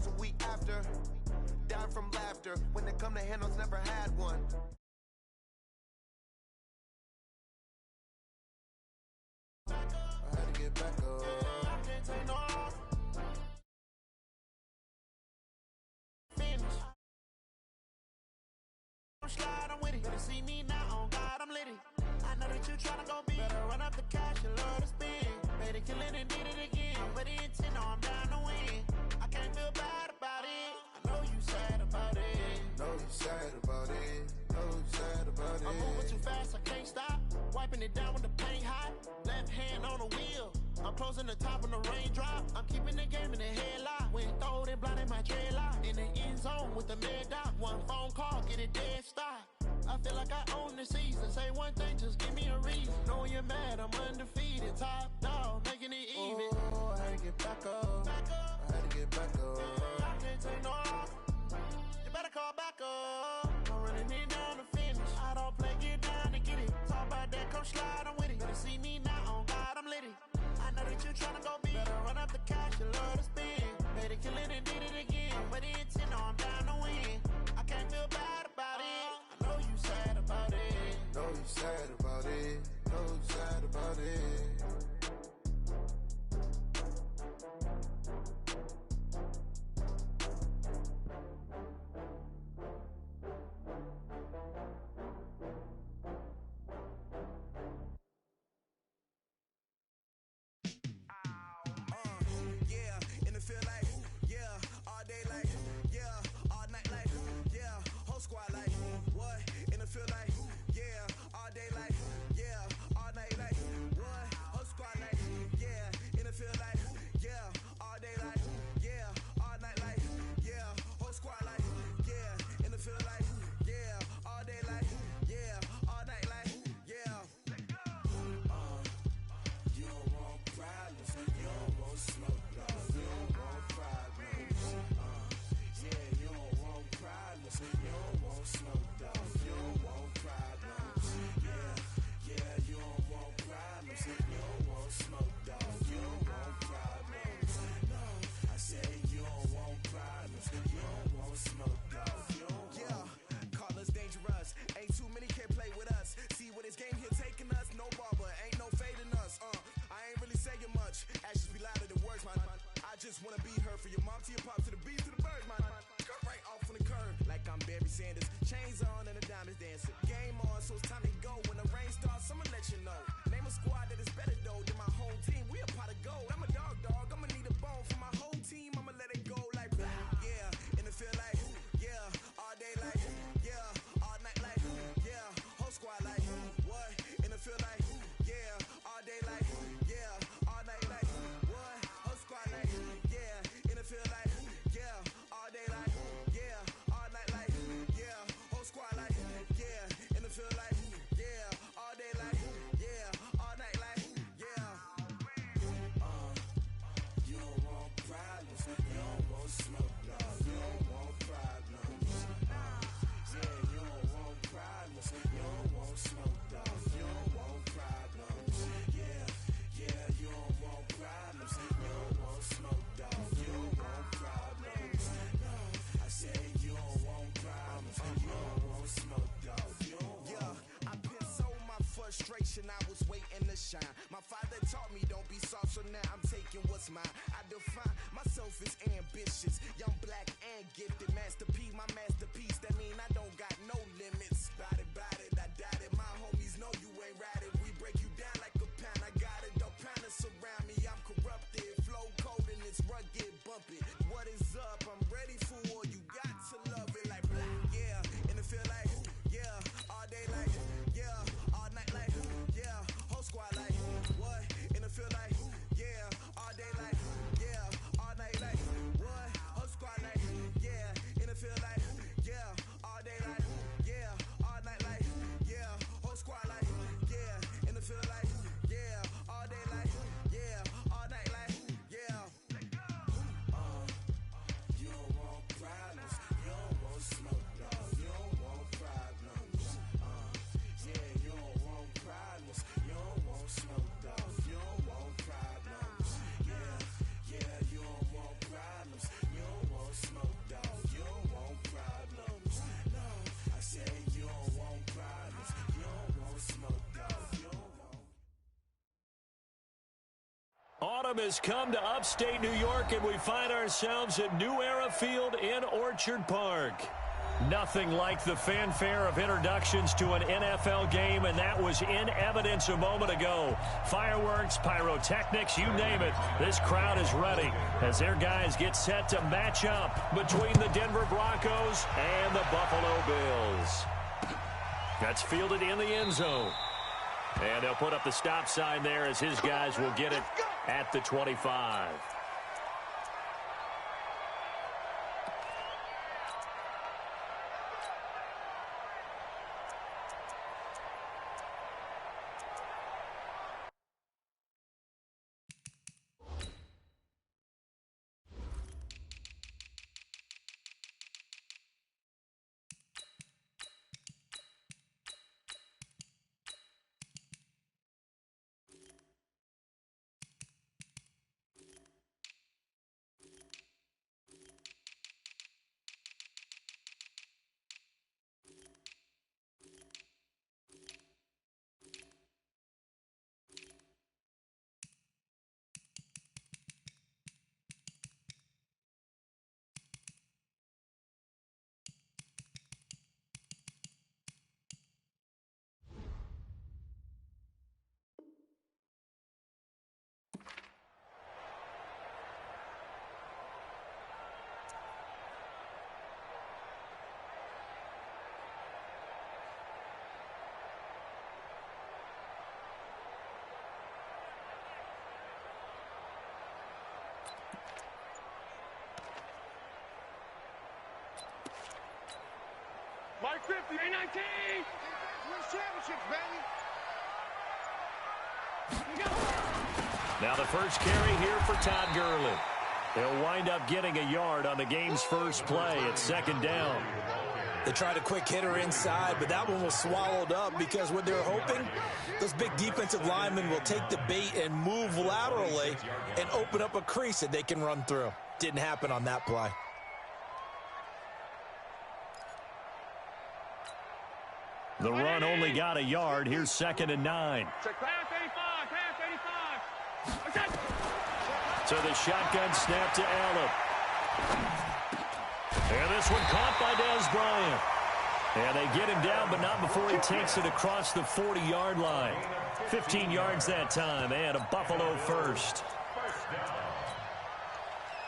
was a week after. Dying from laughter. When it come to handles, never had one. I had to get back up. I can't take no loss. Finish. I'm slide, I'm with it. Better see me now, on God, I'm litty. I know that you tryna go big. Better run up the cash, you love to spin. Made it, kill it, and did it again. But the intent, no, I'm down to win. I can't feel bad about it. I know you sad about it. Know you sad about it. Know you sad about it. I'm moving too fast, I can't stop. Wiping it down with the paint hot. Left hand on the wheel. I'm closing the top on the raindrop. I'm keeping the game in the headlock. When throwed and blinded my dreadlock. In the end zone with the mad dot. One phone call, get it dead stop. I feel like I own the season. Say one thing, just give me a reason. Knowing you're mad, I'm undefeated. Top dog, making it even. Oh, I had to get back up. I had to get back up. I can't take no loss. You better call back up. I'm running it down to finish. I don't play, get down to get it. Talk about that, come slide, I'm with it. Better see me now, on God, I'm litty. I know that you tryna go big. Better run up the cash, you love to spin. Made it, kill it, and did it again. But the intent, no, I'm down to win. I can't feel bad about it. I know you sad about it. Know you sad about it. Know you sad about it. storm has come to upstate New York, and we find ourselves at New Era Field in Orchard Park. Nothing like the fanfare of introductions to an NFL game, and that was in evidence a moment ago. Fireworks, pyrotechnics, you name it. This crowd is ready as their guys get set to match up between the Denver Broncos and the Buffalo Bills. That's fielded in the end zone. And they'll put up the stop sign there as his guys will get it at the 25. Mark 50, 19. Win championships, baby. Now the first carry here for Todd Gurley. They'll wind up getting a yard on the game's first play at second down. They tried a quick hitter inside, but that one was swallowed up because what they're hoping, those big defensive linemen will take the bait and move laterally and open up a crease that they can run through. Didn't happen on that play. The run only got a yard. Here's second and 9. So the shotgun snap to Allen. And this one caught by Dez Bryant. And they get him down, but not before he takes it across the 40-yard line. 15 yards that time, and a Buffalo first.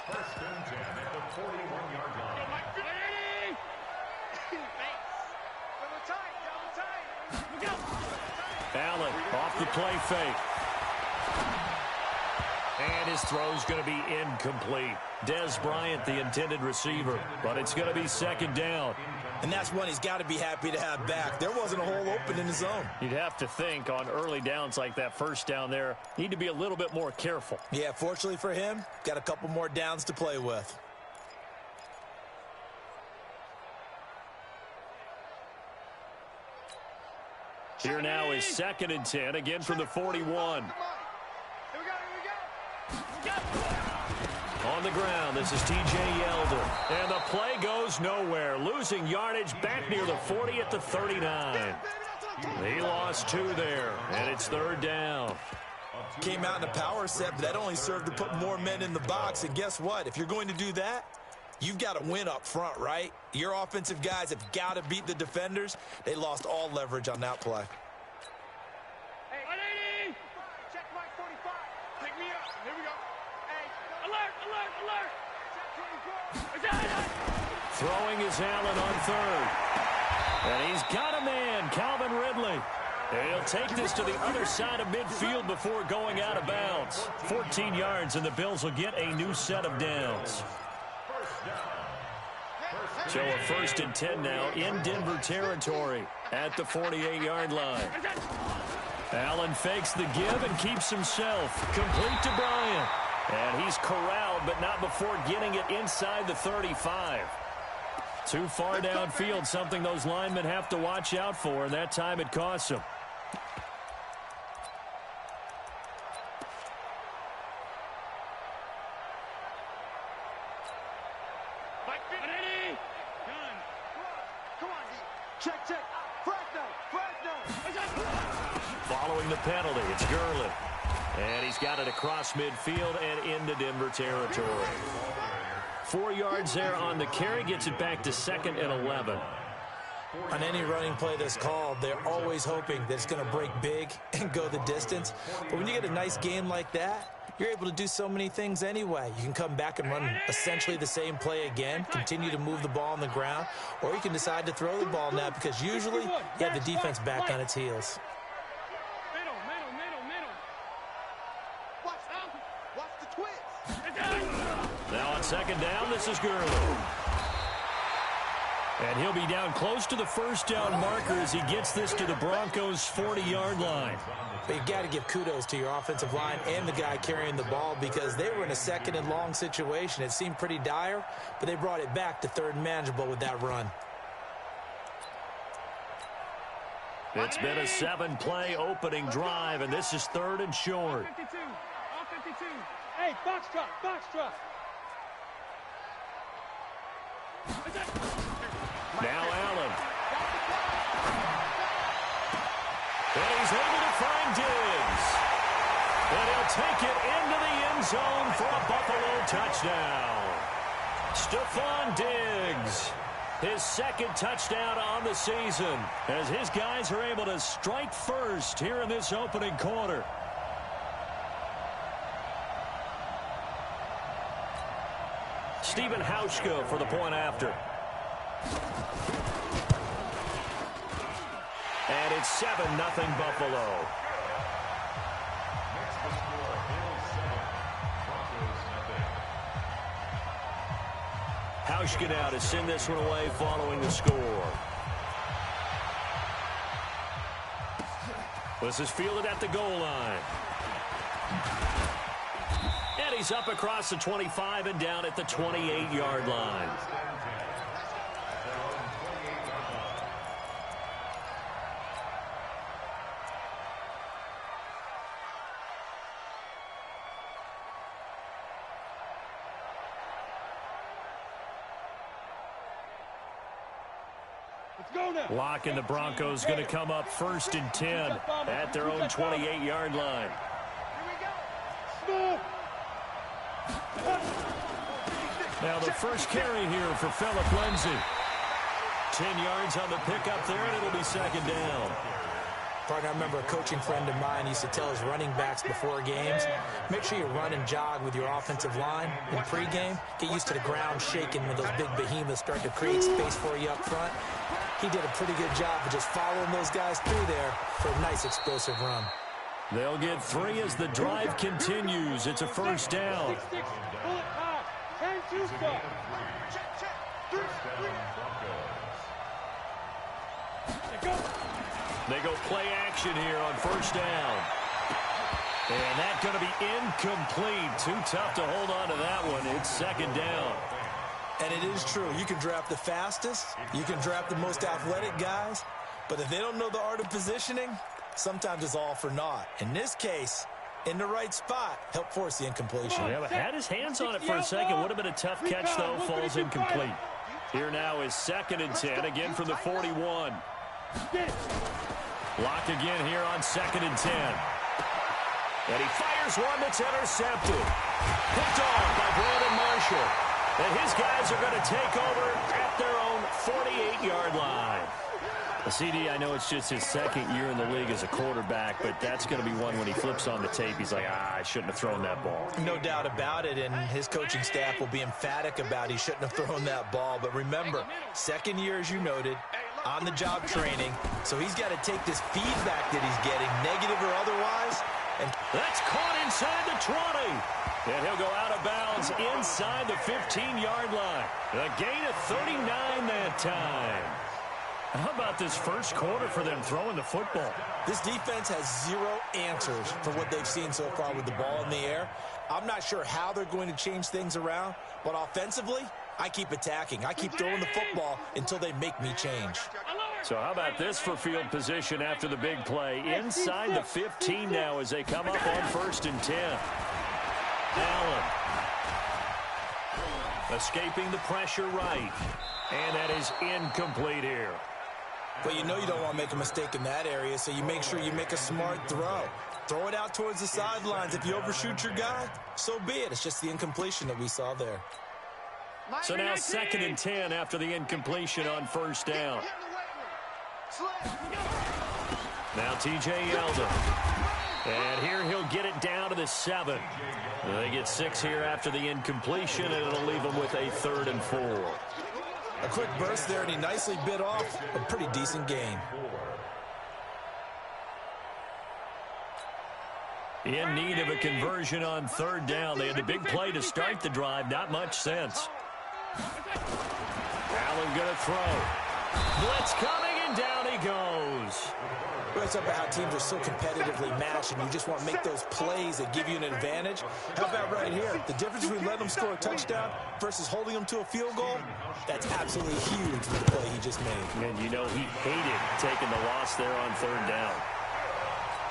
First and 10 at the 41-yard line. Allen off the play fake. And his throw's going to be incomplete. Dez Bryant, the intended receiver, but it's going to be second down. And that's one he's got to be happy to have back. There wasn't a hole open in his zone. You'd have to think on early downs like that first down there, need to be a little bit more careful. Yeah, fortunately for him, got a couple more downs to play with. Here now is second and 10, again from the 41. On the ground, this is T.J. Yeldon. And the play goes nowhere. Losing yardage back near the 40 at the 39. He lost 2 there, and it's third down. Came out in a power set, but that only served to put more men in the box. And guess what? If you're going to do that, you've got to win up front, right? Your offensive guys have got to beat the defenders. They lost all leverage on that play. Hey, 180! Check Mike 45. Pick me up. Here we go. Hey, alert, alert, alert! Check 24. Throwing is Allen on third. And he's got a man, Calvin Ridley. And he'll take this to the other side of midfield before going out of bounds. 14 yards, and the Bills will get a new set of downs. So a first and 10 now in Denver territory at the 48-yard line. Allen fakes the give and keeps himself complete to Bryant. And he's corralled, but not before getting it inside the 35. Too far downfield, something those linemen have to watch out for, and that time it costs them. Following the penalty, it's Gurley. And he's got it across midfield and into Denver territory. 4 yards there on the carry, gets it back to 2nd and 11. On any running play that's called, they're always hoping that it's going to break big and go the distance. But when you get a nice game like that, you're able to do so many things anyway. You can come back and run essentially the same play again, continue to move the ball on the ground, or you can decide to throw the ball now because usually you have the defense back on its heels. Now on 2nd down, this is Gurley. And he'll be down close to the first down marker as he gets this to the Broncos' 40-yard line. But you've got to give kudos to your offensive line and the guy carrying the ball because they were in a 2nd and long situation. It seemed pretty dire, but they brought it back to 3rd and manageable with that run. It's been a 7-play opening drive, and this is 3rd and short. All 52. Hey, box drop. Now Allen. And he's able to find Diggs. And he'll take it into the end zone for a Buffalo touchdown. Stephon Diggs, his 2nd touchdown on the season, as his guys are able to strike first here in this opening quarter. Stephen Hauschka for the point after. And it's 7-0 Buffalo. Hauschka now to send this one away following the score. This is fielded at the goal line. And he's up across the 25 and down at the 28-yard line. Lock and the Broncos going to come up 1st and 10 at their own 28-yard line. Now the first carry here for Phillip Lindsay. 10 yards on the pickup there, and it'll be 2nd down. Partner, I remember a coaching friend of mine used to tell his running backs before games, make sure you run and jog with your offensive line in pregame. Get used to the ground shaking when those big behemoths start to create space for you up front. He did a pretty good job of just following those guys through there for a nice explosive run. They'll get 3 as the drive continues. It's a 1st down. They go play action here on 1st down. And that's going to be incomplete. Too tough to hold on to that one. It's 2nd down. And it is true. You can draft the fastest. You can draft the most athletic guys. But if they don't know the art of positioning, sometimes it's all for naught. In this case, in the right spot, help force the incompletion. Yeah, but had his hands on it for a second. Would have been a tough catch, though. Falls incomplete. Here now is 2nd and 10, again from the 41. Lock again here on 2nd and 10. And he fires one that's intercepted. Picked off by Brandon Marshall. And his guys are going to take over at their own 48-yard line. CD, I know it's just his 2nd year in the league as a quarterback, but that's going to be one when he flips on the tape. He's like, I shouldn't have thrown that ball. No doubt about it, and his coaching staff will be emphatic about he shouldn't have thrown that ball. But remember, 2nd year, as you noted, on-the-job training, so he's got to take this feedback that he's getting, negative or otherwise. And that's caught inside the 20. And he'll go out of bounds inside the 15-yard line. A gain of 39 that time. How about this first quarter for them throwing the football? This defense has 0 answers for what they've seen so far with the ball in the air. I'm not sure how they're going to change things around, but offensively, I keep attacking. I keep throwing the football until they make me change. So how about this for field position after the big play? Inside the 15 now as they come up on 1st and 10. Allen. Escaping the pressure right. And that is incomplete here. Well, you know you don't want to make a mistake in that area, so you make sure you make a smart throw. Throw it out towards the sidelines. If you overshoot your guy, so be it. It's just the incompletion that we saw there. So now 2nd and 10 after the incompletion on first down. Now T.J. Yeldon. And here he'll get it down to the 7. They get 6 here after the incompletion, and it'll leave them with a 3rd and 4. A quick burst there, and he nicely bit off a pretty decent gain. In need of a conversion on 3rd down. They had the big play to start the drive. Not much sense. Allen going to throw. Blitz coming, and down he goes. We're talking about how teams are so competitively matched, and you just want to make those plays that give you an advantage. How about right here? The difference between letting them score a touchdown versus holding them to a field goal, that's absolutely huge with the play he just made. And you know he hated taking the loss there on 3rd down.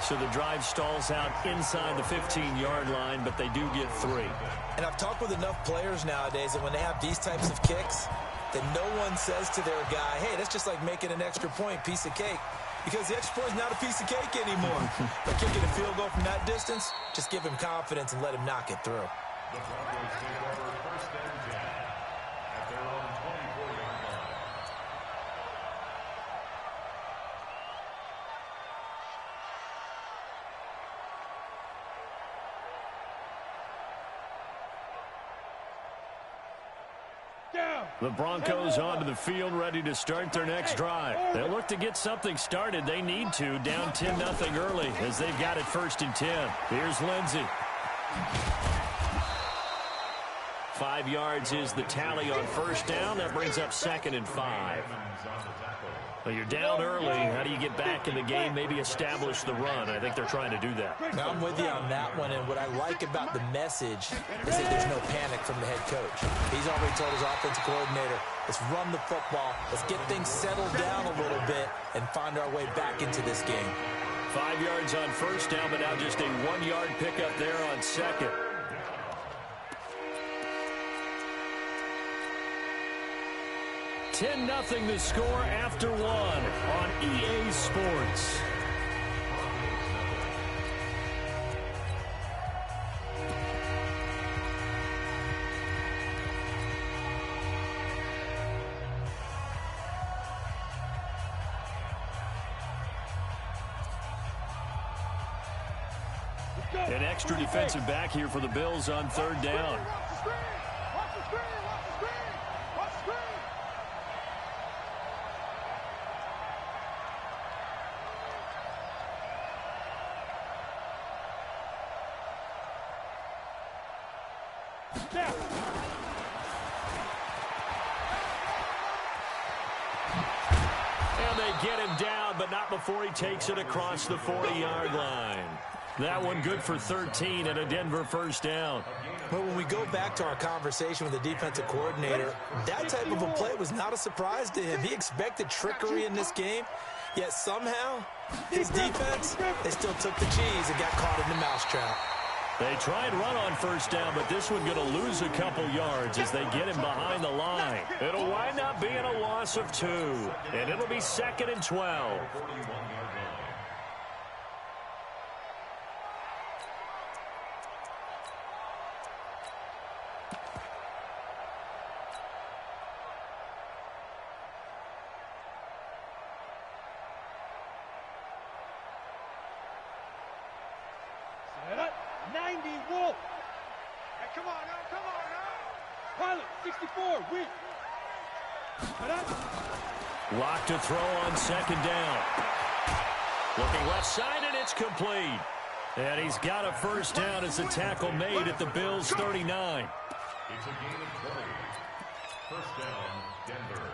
So the drive stalls out inside the 15-yard line, but they do get 3. And I've talked with enough players nowadays that when they have these types of kicks, that no one says to their guy, hey, that's just like making an extra point, piece of cake. Because the extra point is not a piece of cake anymore. By kicking a field goal from that distance, just give him confidence and let him knock it through. The Broncos take over 1st and 10 at their own 24-yard line. The Broncos onto the field, ready to start their next drive. They'll look to get something started. They need to, down 10-0 early, as they've got it 1st and 10. Here's Lindsey. 5 yards is the tally on 1st down. That brings up 2nd and 5. Well, you're down early. How do you get back in the game, maybe establish the run? I think they're trying to do that. Now, I'm with you on that one, and what I like about the message is that there's no panic from the head coach. He's already told his offensive coordinator, let's run the football, let's get things settled down a little bit and find our way back into this game. 5 yards on 1st down, but now just a 1-yard pickup there on 2nd. $10-0 the score after 1 on EA Sports. An extra defensive back here for the Bills on 3rd down. And they get him down, but not before he takes it across the 40-yard line. That one good for 13 and a Denver 1st down. Well, when we go back to our conversation with the defensive coordinator, that type of a play was not a surprise to him. He expected trickery in this game, yet somehow his defense, they still took the cheese and got caught in the mousetrap. They tried run on 1st down, but this one going to lose a couple yards as they get him behind the line. It'll wind up being a loss of 2, and it'll be 2nd and 12. Lock to throw on 2nd down. Looking left side, and it's complete. And he's got a 1st down as a tackle made at the Bills' 39. It's a gain of 20. 1st down, Denver.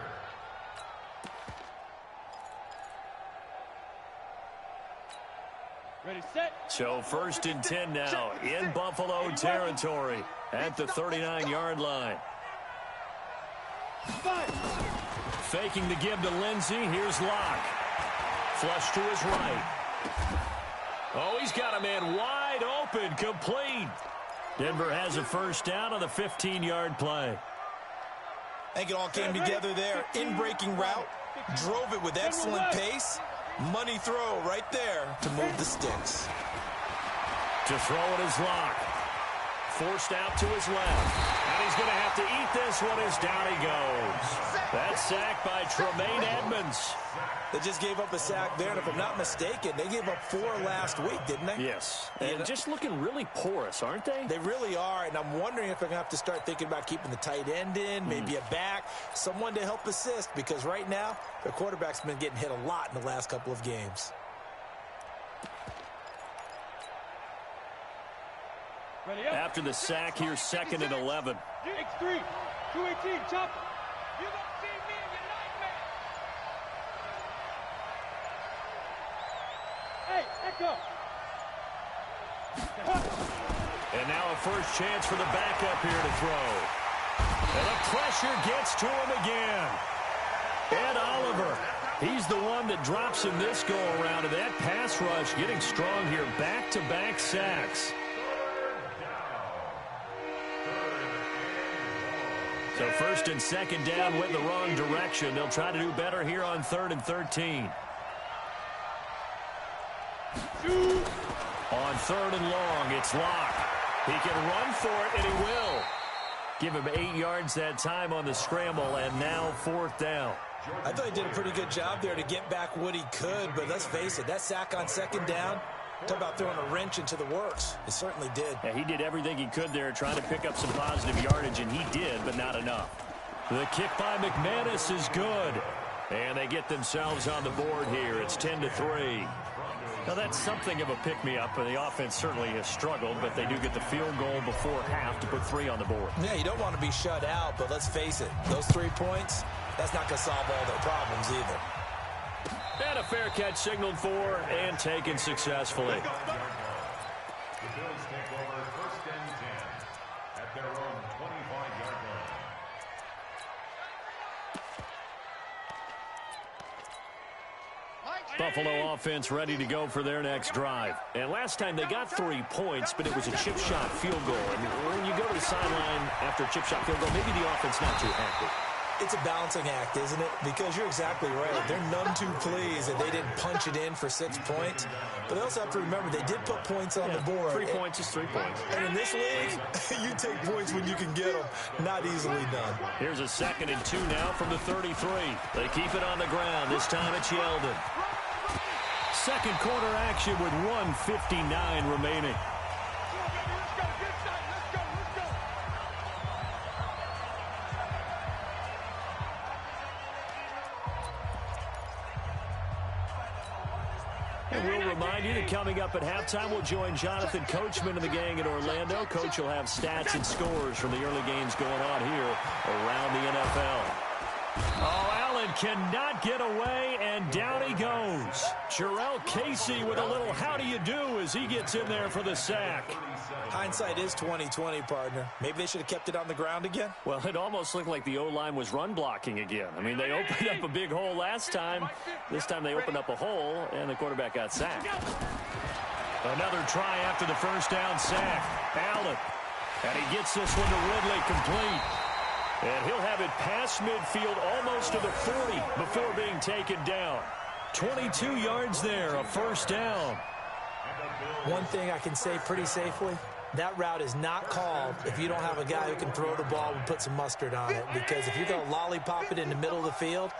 Ready, set. So 1st and 10 now in Buffalo territory at the 39-yard line. Faking the give to Lindsey. Here's Locke. Flush to his right. Oh, he's got a man wide open. Complete. Denver has a 1st down on the 15-yard play. I think it all came together there. In-breaking route. Drove it with excellent pace. Money throw right there to move the sticks. To throw it is Locke. Forced out to his left. And he's going to have to eat this one as down he goes. That's sacked by Tremaine Edmonds. They just gave up a sack there, and if I'm not mistaken, they gave up 4 last week, didn't they? Yes. And just looking really porous, aren't they? They really are, and I'm wondering if they're going to have to start thinking about keeping the tight end in, maybe a back, someone to help assist, because right now, their quarterback's been getting hit a lot in the last couple of games. After the sack, here's 2nd and 11. X3, 218, chopper. You don't see me in your nightmare. Hey, echo. And now a first chance for the backup here to throw. And the pressure gets to him again. Ed Oliver, he's the one that drops in this go-around. And that pass rush getting strong here. Back-to-back sacks. So 1st and 2nd down went the wrong direction. They'll try to do better here on 3rd and 13. On 3rd and long, it's Locke. He can run for it, and he will. Give him 8 yards that time on the scramble, and now 4th down. I thought he did a pretty good job there to get back what he could, but let's face it, that sack on 2nd down, talk about throwing a wrench into the works. It certainly did. Yeah, he did everything he could there trying to pick up some positive yardage, and he did, but not enough. The kick by McManus is good. And they get themselves on the board here. It's 10-3. Now, that's something of a pick-me-up. The offense certainly has struggled, but they do get the field goal before half to put 3 on the board. Yeah, you don't want to be shut out, but let's face it, those 3 points, that's not going to solve all their problems either. And a fair catch signaled for and taken successfully. The Bills take over 1st and 10 at their own 25-yard line. Buffalo offense ready to go for their next drive. And last time they got 3 points, but it was a chip shot field goal. And when you go to the sideline after a chip shot field goal, maybe the offense not too happy. It's a balancing act, isn't it? Because you're exactly right. They're none too pleased that they didn't punch it in for 6 points. But they also have to remember they did put points on the board. 3 points is 3 points. And in this league, you take points when you can get them. Not easily done. Here's a 2nd and 2 now from the 33. They keep it on the ground. This time it's Yeldon. Second quarter action with 1:59 remaining. And we'll remind you that coming up at halftime, we'll join Jonathan Coachman and the gang in Orlando. Coach will have stats and scores from the early games going on here around the NFL. Oh, Allen cannot get away, and down he goes. Jarrell Casey with a little how do you do as he gets in there for the sack. Hindsight is 20/20, partner. Maybe they should have kept it on the ground again. Well, it almost looked like the O-line was run blocking again. I mean, they opened up a big hole last time. This time they opened up a hole, and the quarterback got sacked. Another try after the first down sack. Allen. And he gets this one to Ridley complete. And he'll have it past midfield almost to the 40 before being taken down. 22 yards there, a first down. One thing I can say pretty safely, that route is not called if you don't have a guy who can throw the ball and put some mustard on it. Because if you're going to lollipop it in the middle of the field,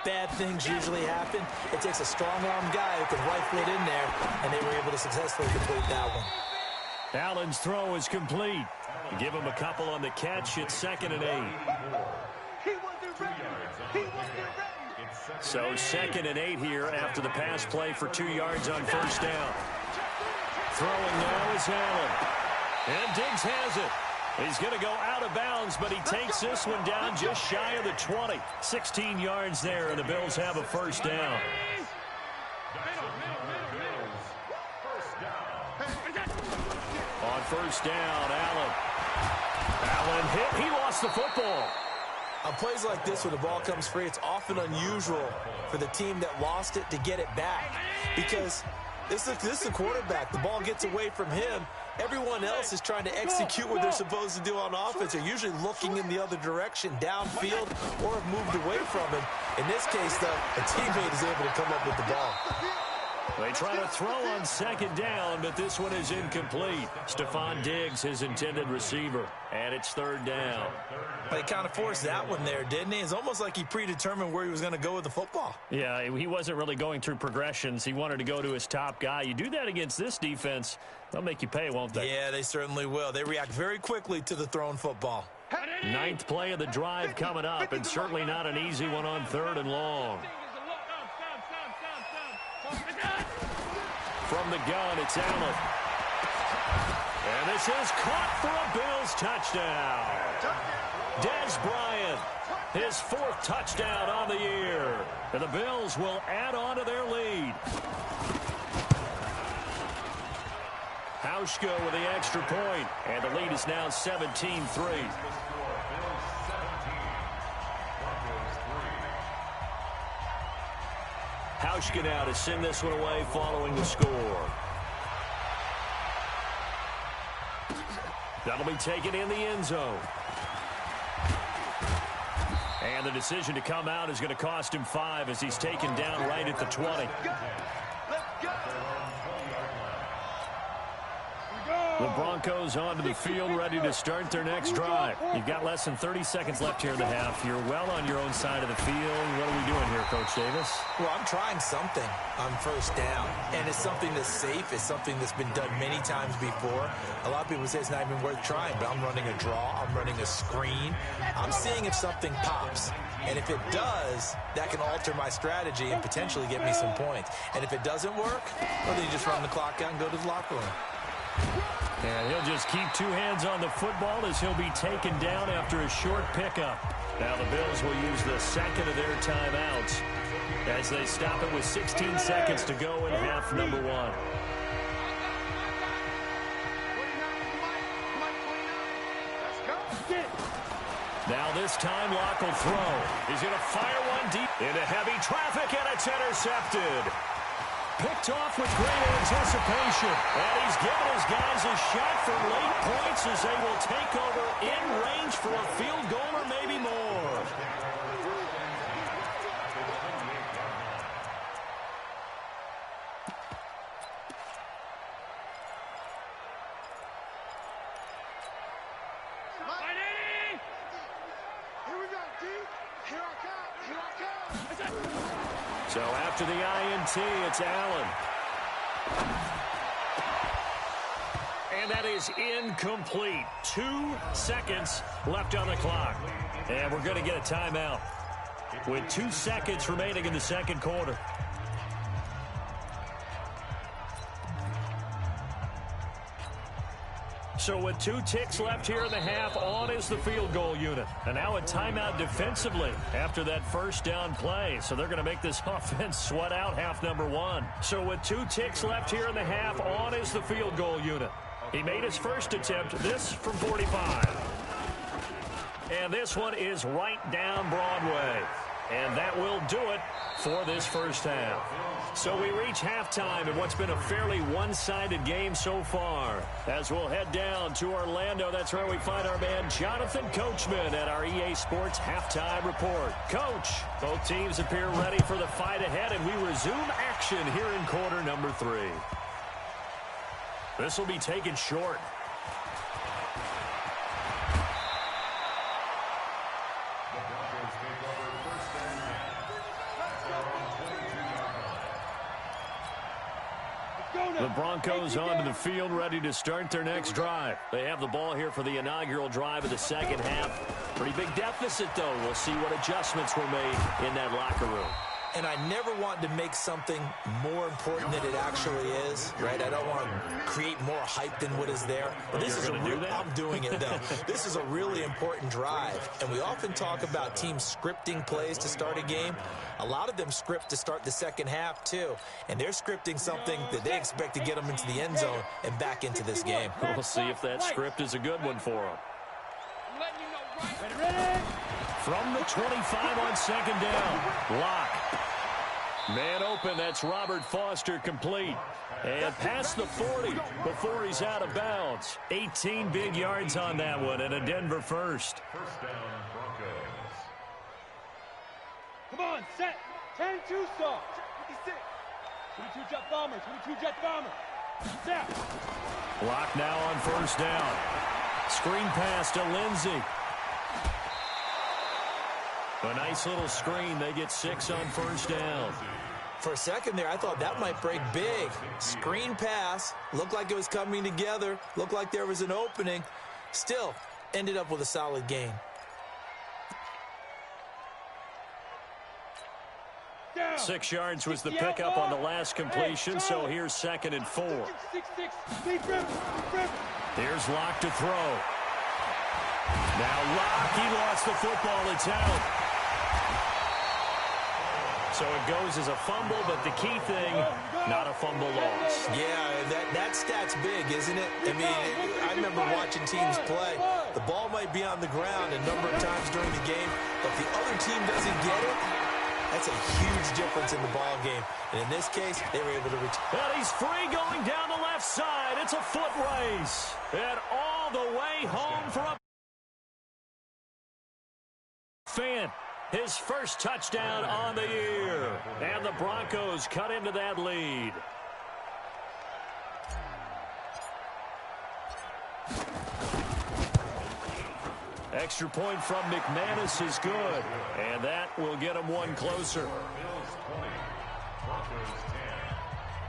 bad things usually happen. It takes a strong-armed guy who can rifle it in there, and they were able to successfully complete that one. Allen's throw is complete. Give him a couple on the catch. It's 2nd and 8. So 2nd and 8 here after the pass play for 2 yards on first down. Throwing now is Allen. And Diggs has it. He's going to go out of bounds, but he takes this one down just shy of the 20. 16 yards there, and the Bills have a first down. On first down, Allen hit. He lost the football. On plays like this, when the ball comes free, it's often unusual for the team that lost it to get it back. Because this is the quarterback. The ball gets away from him. Everyone else is trying to execute what they're supposed to do on offense. They're usually looking in the other direction, downfield, or have moved away from him. In this case, though, a teammate is able to come up with the ball. They try to throw on second down, but this one is incomplete. Stephon Diggs, his intended receiver, and it's third down. He kind of forced that one there, didn't he? It's almost like he predetermined where he was going to go with the football. Yeah, he wasn't really going through progressions. He wanted to go to his top guy. You do that against this defense, they'll make you pay, won't they? Yeah, they certainly will. They react very quickly to the thrown football. Ninth play of the drive coming up, and certainly not an easy one on third and long. From the gun, it's Allen. And this is caught for a Bills touchdown. Dez Bryant, his fourth touchdown on the year. And the Bills will add on to their lead. Hauschka with the extra point, and the lead is now 17-3. Hauschka now to send this one away following the score. That'll be taken in the end zone. And the decision to come out is going to cost him 5 as he's taken down right at the 20. The Broncos onto the field, ready to start their next drive. You've got less than 30 seconds left here in the half. You're well on your own side of the field. What are we doing here, Coach Davis? Well, I'm trying something on first down, and it's something that's safe. It's something that's been done many times before. A lot of people say it's not even worth trying, but I'm running a draw. I'm running a screen. I'm seeing if something pops. And if it does, that can alter my strategy and potentially get me some points. And if it doesn't work, well, then you just run the clock out and go to the locker room. And he'll just keep two hands on the football as he'll be taken down after a short pickup. Now the Bills will use the second of their timeouts as they stop it with 16 seconds to go in half number one. Now this time Locke will throw. He's going to fire one deep into heavy traffic, and it's intercepted. Picked off with great anticipation. And he's given his guys a shot for late points as they will take over in range for a field goal or maybe more. Here we go, D. Here I come. Here I come. So after the INT, it's Allen. And that is incomplete. 2 seconds left on the clock. And we're going to get a timeout with 2 seconds remaining in the second quarter. So with 2 ticks left here in the half, on is the field goal unit. And now a timeout defensively after that first down play. So they're going to make this offense sweat out half number one. So with 2 ticks left here in the half, on is the field goal unit. He made his first attempt, this from 45. And this one is right down Broadway. And that will do it for this first half. So we reach halftime in what's been a fairly one-sided game so far. As we'll head down to Orlando, that's where we find our man Jonathan Coachman at our EA Sports Halftime Report. Coach, both teams appear ready for the fight ahead, and we resume action here in quarter number 3. This will be taken short. The Broncos onto the field, ready to start their next drive. They have the ball here for the inaugural drive of the second half. Pretty big deficit, though. We'll see what adjustments were made in that locker room. And I never want to make something more important than it actually is, right? I don't want to create more hype than what is there. But this is I'm doing it, though. This is a really important drive. And we often talk about teams scripting plays to start a game. A lot of them script to start the second half, too. And they're scripting something that they expect to get them into the end zone and back into this game. We'll see if that script is a good one for them. From the 25 on second down, Locke. Man open, that's Robert Foster complete. And past the 40 before he's out of bounds. 18 big yards on that one, and a Denver first. First down, Broncos. Come on, set. 10-2 stop. 56. 22 jet bomber, 22 jet bomber. Snap. Block now on first down. Screen pass to Lindsey. A nice little screen. They get 6 on first down. For a second there, I thought that might break big. Screen pass. Looked like it was coming together. Looked like there was an opening. Still, ended up with a solid gain. Down. 6 yards was the pickup on the last completion, so here's 2nd and 4. 6-6. Deep rip. Here's Locke to throw. Now Locke, he lost the football. It's out. So it goes as a fumble, but the key thing, not a fumble loss. Yeah, that stat's big, isn't it? I mean, I remember watching teams play. The ball might be on the ground a number of times during the game, but if the other team doesn't get it, that's a huge difference in the ball game. And in this case, they were able to return. And he's free going down the left side. It's a foot race. And all the way home for a fan. His first touchdown on the year. And the Broncos cut into that lead. Extra point from McManus is good. And that will get him one closer. Bills 20, Broncos 10.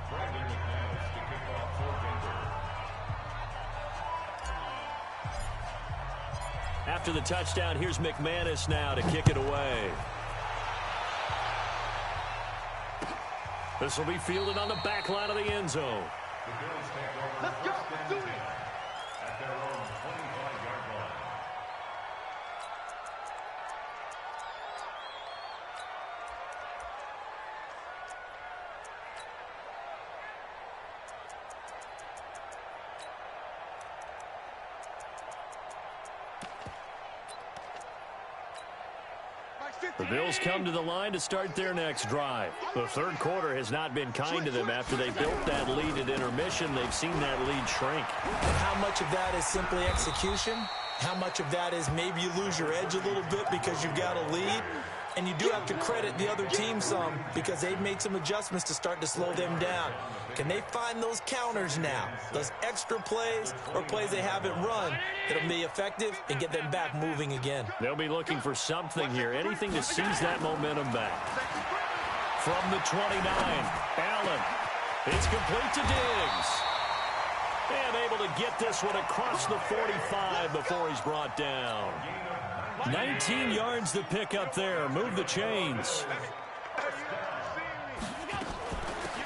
Brandon McManus to kick off for Denver. After the touchdown, here's McManus now to kick it away. This will be fielded on the back line of the end zone. The Bills take over Let's go. first and Do it. 10 at their own 25-yard line. The Bills come to the line to start their next drive. The third quarter has not been kind to them. After they built that lead at intermission, they've seen that lead shrink. And how much of that is simply execution? How much of that is maybe you lose your edge a little bit because you've got a lead? And you do have to credit the other team some because they've made some adjustments to start to slow them down. Can they find those counters now, those extra plays or plays they haven't run that'll be effective and get them back moving again? They'll be looking for something here, anything to seize that momentum back. From the 29, Allen. It's complete to Diggs. And able to get this one across the 45 before he's brought down. 19 yards to pick up there. Move the chains.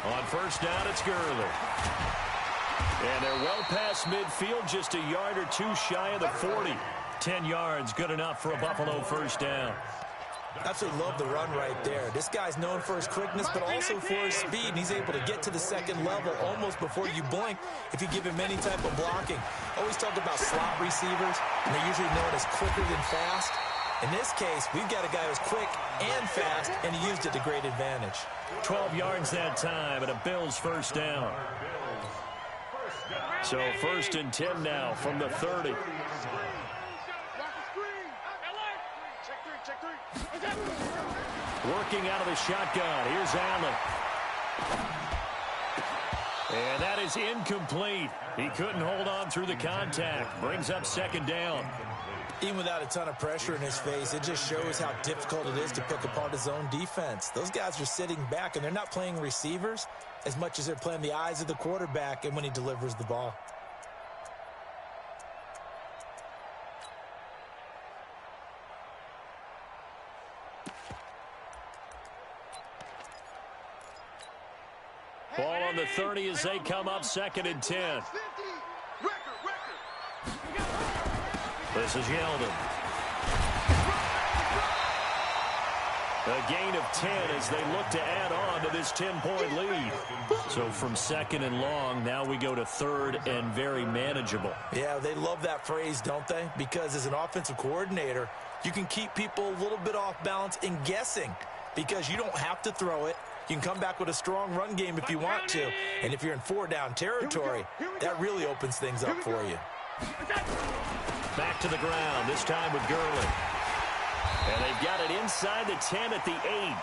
On first down, it's Gurley. And they're well past midfield, just a yard or two shy of the 40. 10 yards, good enough for a Buffalo first down. Absolutely love the run right there. This guy's known for his quickness, but also for his speed. And he's able to get to the second level almost before you blink if you give him any type of blocking. Always talk about slot receivers, and they're usually known as quicker than fast. In this case, we've got a guy who's quick and fast, and he used it to great advantage. 12 yards that time, and a Bills first down. So 1st and 10 now from the 30. Working out of the shotgun. Here's Allen. And that is incomplete. He couldn't hold on through the contact. Brings up 2nd down. Even without a ton of pressure in his face, it just shows how difficult it is to pick apart his own defense. Those guys are sitting back, and they're not playing receivers as much as they're playing the eyes of the quarterback and when he delivers the ball. Ball on the 30 as they come up 2nd and 10. This is Yeldon. A gain of 10 as they look to add on to this 10-point lead. So from 2nd and long, now we go to 3rd and very manageable. Yeah, they love that phrase, don't they? Because as an offensive coordinator, you can keep people a little bit off balance in guessing because you don't have to throw it. You can come back with a strong run game if you want to. And if you're in 4-down territory, that really opens things up for you. Back to the ground, this time with Gurley. And they've got it inside the 10 at the 8.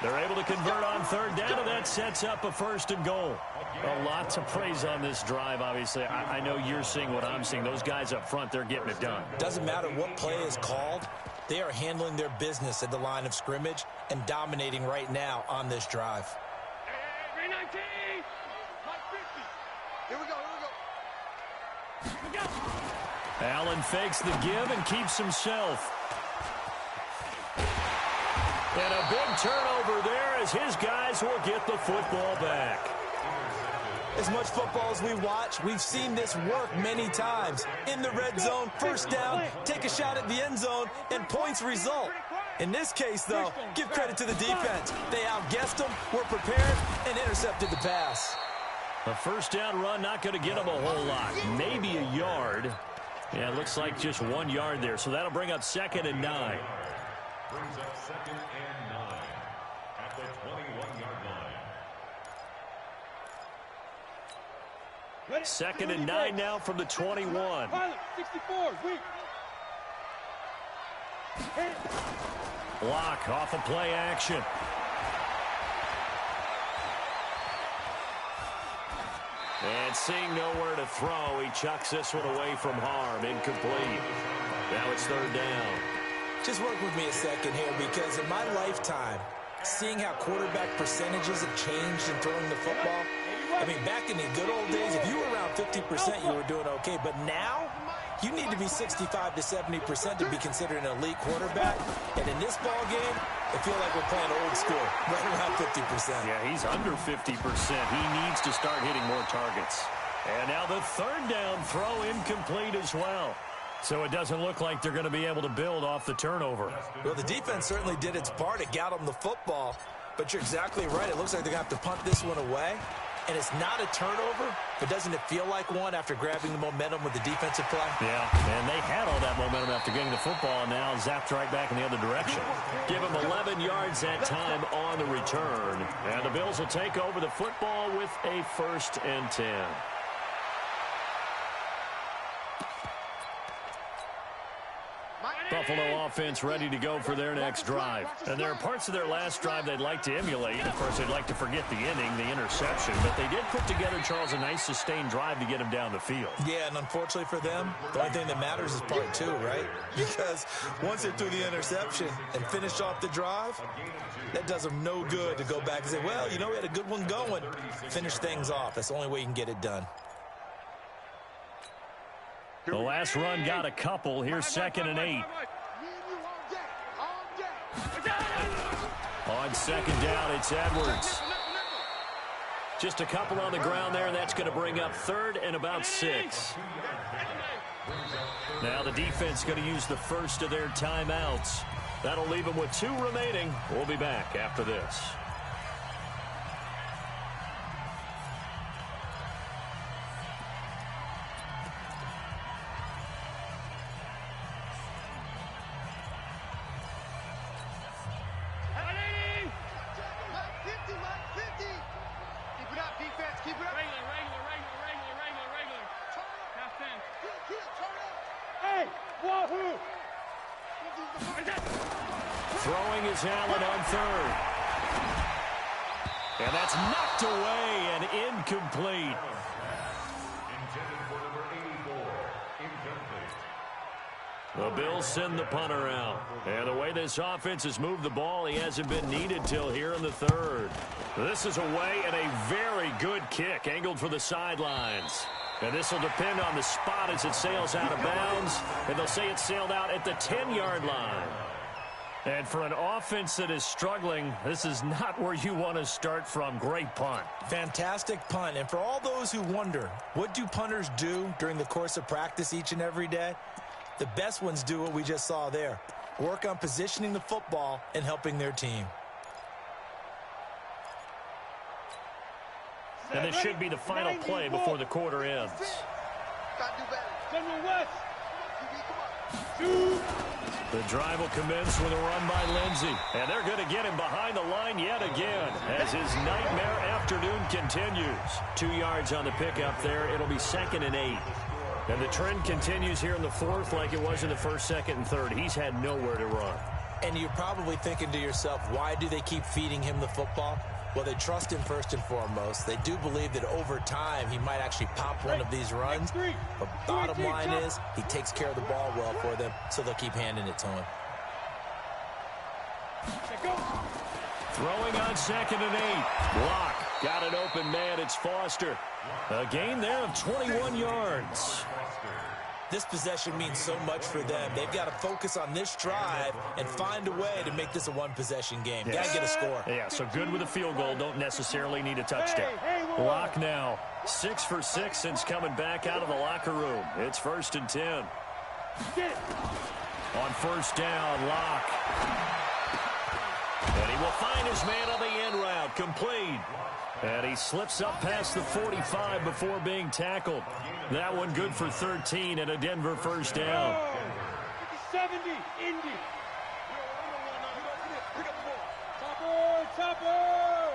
They're able to convert on third down, and that sets up a 1st and goal. A lot to praise on this drive, obviously. I know you're seeing what I'm seeing. Those guys up front, they're getting it done. Doesn't matter what play is called. They are handling their business at the line of scrimmage and dominating right now on this drive. Hey, 19! Here we go, here we go. Allen fakes the give and keeps himself. And a big turnover there as his guys will get the football back. As much football as we watch, we've seen this work many times. In the red zone, 1st down, take a shot at the end zone, and points result. In this case, though, give credit to the defense. They outguessed them, were prepared, and intercepted the pass. A 1st down run, not going to get them a whole lot. Maybe a yard. Yeah, it looks like just 1 yard there. So that'll bring up 2nd and 9. Brings up 2nd and 9 at the 21-yard line. 2nd and 9 now from the 21. 64, weak. Block off a play action. And seeing nowhere to throw, he chucks this one away from harm. Incomplete. Now it's 3rd down. Just work with me a second here, because in my lifetime, seeing how quarterback percentages have changed in throwing the football, I mean, back in the good old days, if you were around 50%, you were doing okay. But now, you need to be 65 to 70% to be considered an elite quarterback. And in this ball game, I feel like we're playing old school, right around 50%. Yeah, he's under 50%. He needs to start hitting more targets. And now the 3rd down throw incomplete as well. So it doesn't look like they're going to be able to build off the turnover. Well, the defense certainly did its part. It got them the football. But you're exactly right. It looks like they're going to have to punt this one away. And it's not a turnover, but doesn't it feel like one after grabbing the momentum with the defensive play? Yeah, and they had all that momentum after getting the football, and now zapped right back in the other direction. Give them 11 yards that time on the return. And the Bills will take over the football with a 1st and 10. Buffalo offense ready to go for their next drive. And there are parts of their last drive they'd like to emulate. Of course, they'd like to forget the inning, the interception. But they did put together, Charles, a nice sustained drive to get him down the field. Yeah, and unfortunately for them, the only thing that matters is part 2, right? Because once they threw the interception and finished off the drive, that does them no good to go back and say, well, you know, we had a good one going. Finish things off. That's the only way you can get it done. The last run got a couple. Here's 2nd and 8. On 2nd down, it's Edwards. Just a couple on the ground there, and that's going to bring up 3rd and about 6. Now the defense going to use the first of their timeouts. That'll leave them with 2 remaining. We'll be back after this. Throwing is Allen on 3rd. And that's knocked away and incomplete. Intended for number 84, incomplete. The Bills send the punter out. And the way this offense has moved the ball, he hasn't been needed till here in the 3rd. This is away and a very good kick angled for the sidelines. And this will depend on the spot as it sails out of bounds. And they'll say it sailed out at the 10-yard line. And for an offense that is struggling, this is not where you want to start from. Great punt. Fantastic punt. And for all those who wonder, what do punters do during the course of practice each and every day? The best ones do what we just saw there. Work on positioning the football and helping their team. And this should be the final play before the quarter ends. The drive will commence with a run by Lindsey. And they're going to get him behind the line yet again as his nightmare afternoon continues. 2 yards on the pickup there. It'll be 2nd and 8. And the trend continues here in the 4th like it was in the 1st, 2nd, and 3rd. He's had nowhere to run. And you're probably thinking to yourself, why do they keep feeding him the football? Well, they trust him first and foremost. They do believe that over time he might actually pop one of these runs. But bottom line is he takes care of the ball well for them, so they'll keep handing it to him. Throwing on 2nd and 8. Block. Got an open man. It's Foster. A gain there of 21 yards. This possession means so much for them. They've got to focus on this drive and find a way to make this a one-possession game. Yes. Got to get a score. Yeah, so good with a field goal. Don't necessarily need a touchdown. Locke now 6 for 6 since coming back out of the locker room. It's 1st and 10. On 1st down, Locke. And he will find his man on the end route. Complete. And he slips up past the 45 before being tackled. That one good for 13 and a Denver 1st down. 70, Indy. Topper.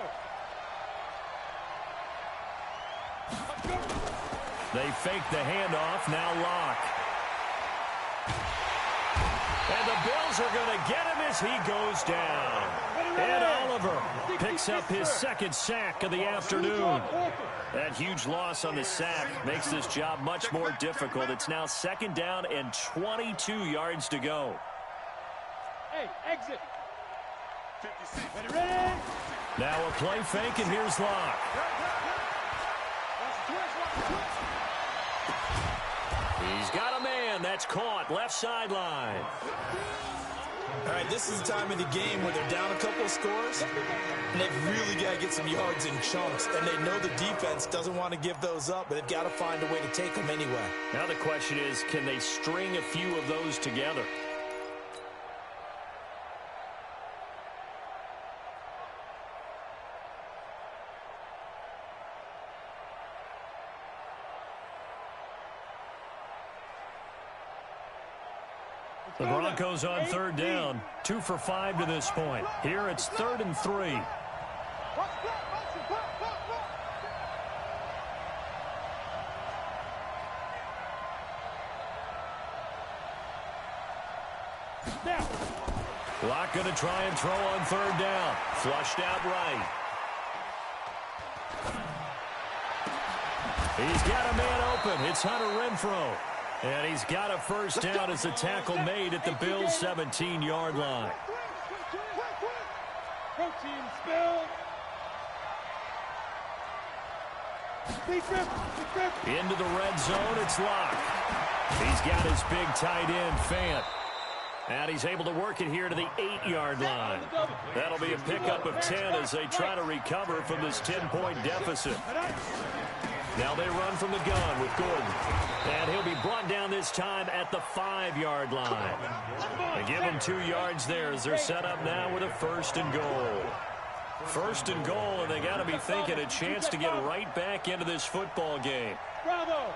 They fake the handoff. Now Locke. And the Bills are going to get him as he goes down. Ed Oliver picks up his 2nd sack of the afternoon. That huge loss on the sack makes this job much more difficult. It's now 2nd down and 22 yards to go. Hey, exit. Ready? Now a play fake, and here's Locke. He's got a man. That's caught. Left sideline. All right, this is the time of the game where they're down a couple of scores, and they've really got to get some yards in chunks, and they know the defense doesn't want to give those up, but they've got to find a way to take them anyway. Now the question is, can they string a few of those together? The Broncos on 3rd down, 2 for 5 to this point. Here it's 3rd and 3. Locke going to try and throw on 3rd down. Flushed out right. He's got a man open. It's Hunter Renfrow. And he's got a 1st down as a tackle made at the Bills' 17-yard line. Protein spill. Into the red zone, it's Locke. He's got his big tight end, Fant. And he's able to work it here to the 8-yard line. That'll be a pickup of 10 as they try to recover from this 10-point deficit. Now they run from the gun with Gordon. And he'll be brought down this time at the 5-yard line. They give him 2 yards there as they're set up now with a 1st and goal. 1st and goal, and they got to be thinking a chance to get right back into this football game. Bravo.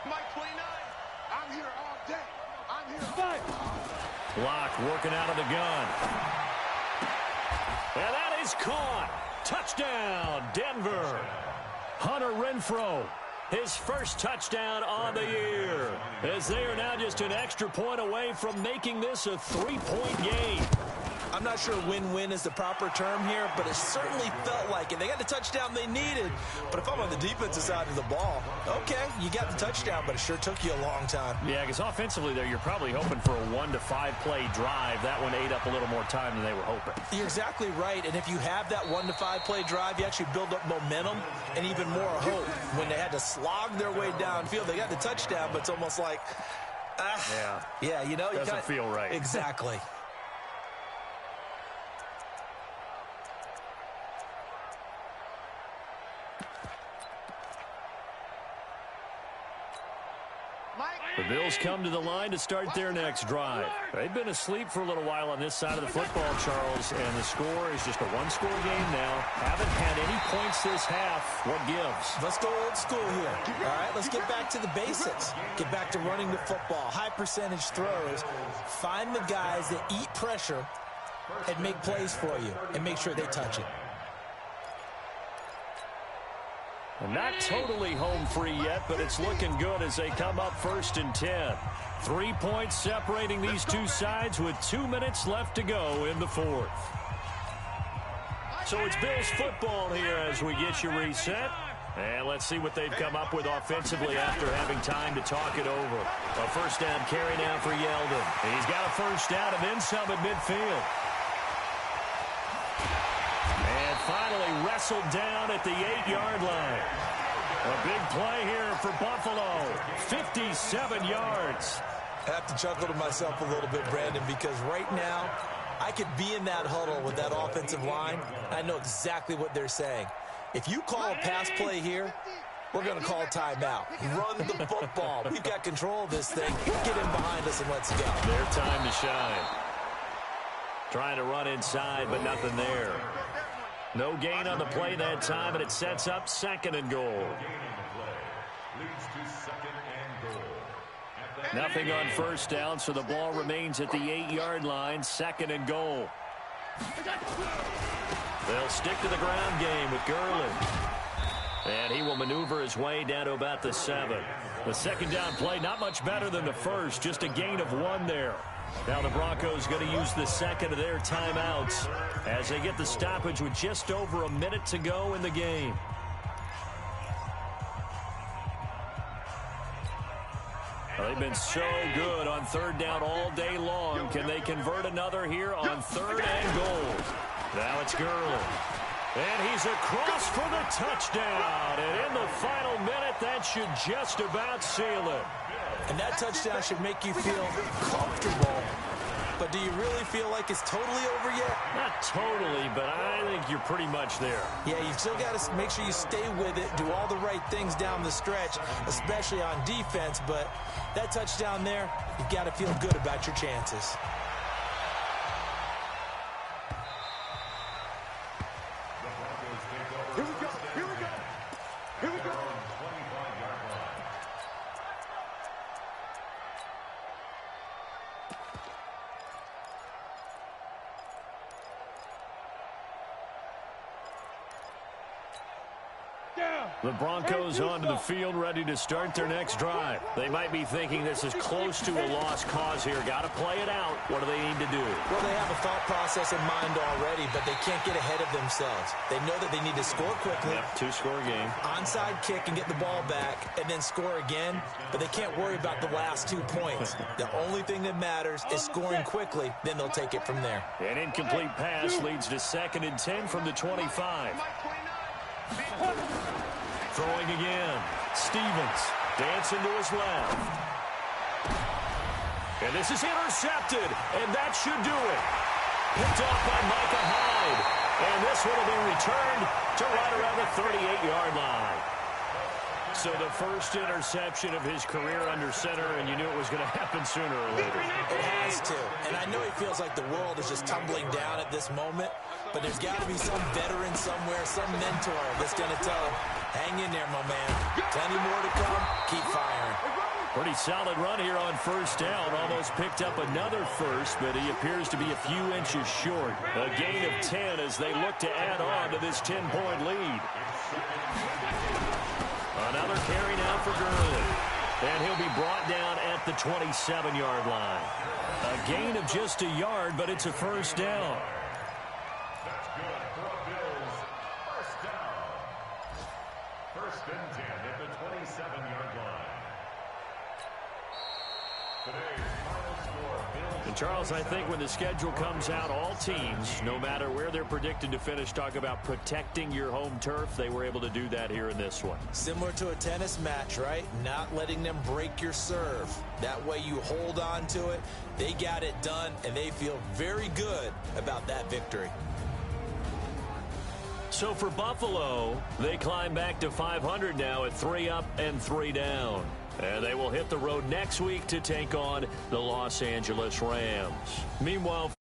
Mike 29. I'm here all day. I'm here. Locke working out of the gun. And that is caught. Touchdown, Denver. Hunter Renfrow, his 1st touchdown on the year, as they are now just an extra point away from making this a 3-point game. I'm not sure win-win is the proper term here, but it certainly felt like it. They got the touchdown they needed, but if I'm on the defensive side of the ball, okay, you got the touchdown, but it sure took you a long time. Yeah, because offensively there, you're probably hoping for a 1 to 5 play drive. That one ate up a little more time than they were hoping. You're exactly right, and if you have that 1 to 5 play drive, you actually build up momentum and even more hope. When they had to slog their way downfield, they got the touchdown, but it's almost like, yeah, you know, doesn't feel right. Exactly. The Bills come to the line to start their next drive. They've been asleep for a little while on this side of the football, Charles, and the score is just a 1-score game now. Haven't had any points this half. What gives? Let's go old school here. All right, let's get back to the basics. Get back to running the football, high percentage throws. Find the guys that eat pressure and make plays for you, and make sure they touch it. Not totally home free yet, but it's looking good as they come up 1st and 10. 3 points separating these two sides with 2 minutes left to go in the fourth. So it's Bills football here as we get you reset. And let's see what they've come up with offensively after having time to talk it over. A first down carry now for Yeldon. He's got a first down and then some at midfield. And finally wrestled down at the 8-yard line. A big play here for Buffalo. 57 yards. I have to chuckle to myself a little bit, Brandon, because right now I could be in that huddle with that offensive line. I know exactly what they're saying. If you call a pass play here, we're going to call timeout. Run the football. We've got control of this thing. Get in behind us and let's go. Their time to shine. Trying to run inside, but nothing there. No gain on the play that time, and it sets up 2nd and goal. Nothing on first down, so the ball remains at the 8-yard line. 2nd and goal. They'll stick to the ground game with Gurley. And he will maneuver his way down to about the 7. The second down play, not much better than the first, just a gain of 1 there. Now the Broncos going to use the second of their timeouts as they get the stoppage with just over a minute to go in the game. They've been so good on 3rd down all day long. Can they convert another here on 3rd and goal? Now it's Gurley. And he's across for the touchdown. And in the final minute, that should just about seal it. And that touchdown should make you feel comfortable. But do you really feel like it's totally over yet? Not totally, but I think you're pretty much there. Yeah, you still got to make sure you stay with it, do all the right things down the stretch, especially on defense. But that touchdown there, you've got to feel good about your chances. Here we go. Here we go. Here we go. The Broncos onto the field, ready to start their next drive. They might be thinking this is close to a lost cause here. Got to play it out. What do they need to do? Well, they have a thought process in mind already, but they can't get ahead of themselves. They know that they need to score quickly. Yep, 2-score game. Onside kick and get the ball back and then score again, but they can't worry about the last 2 points. The only thing that matters is scoring quickly, then they'll take it from there. An incomplete pass leads to 2nd and 10 from the 25. Throwing again. Stevens dancing to his left. And this is intercepted, and that should do it. Picked off by Micah Hyde. And this one will be returned to right around the 38-yard line. So the first interception of his career under center, and you knew it was going to happen sooner or later. It has to. And I know he feels like the world is just tumbling down at this moment, but there's got to be some veteran somewhere, some mentor that's going to tell him, hang in there, my man. Plenty more to come. Keep firing. Pretty solid run here on first down. Almost picked up another first, but he appears to be a few inches short. A gain of 10 as they look to add on to this 10-point lead. Another carry now for Gurley. And he'll be brought down at the 27-yard line. A gain of just a yard, but it's a first down. That's good for the Bills. First down. 1st and 10 at the 27-yard line. Today's final score, Bills. And Charles, I think when the schedule comes out, all teams, no matter where they're predicted to finish, talk about protecting your home turf. They were able to do that here in this one. Similar to a tennis match, right? Not letting them break your serve. That way you hold on to it. They got it done, and they feel very good about that victory. So for Buffalo, they climb back to 500 now at 3 up and 3 down. And they will hit the road next week to take on the Los Angeles Rams. Meanwhile,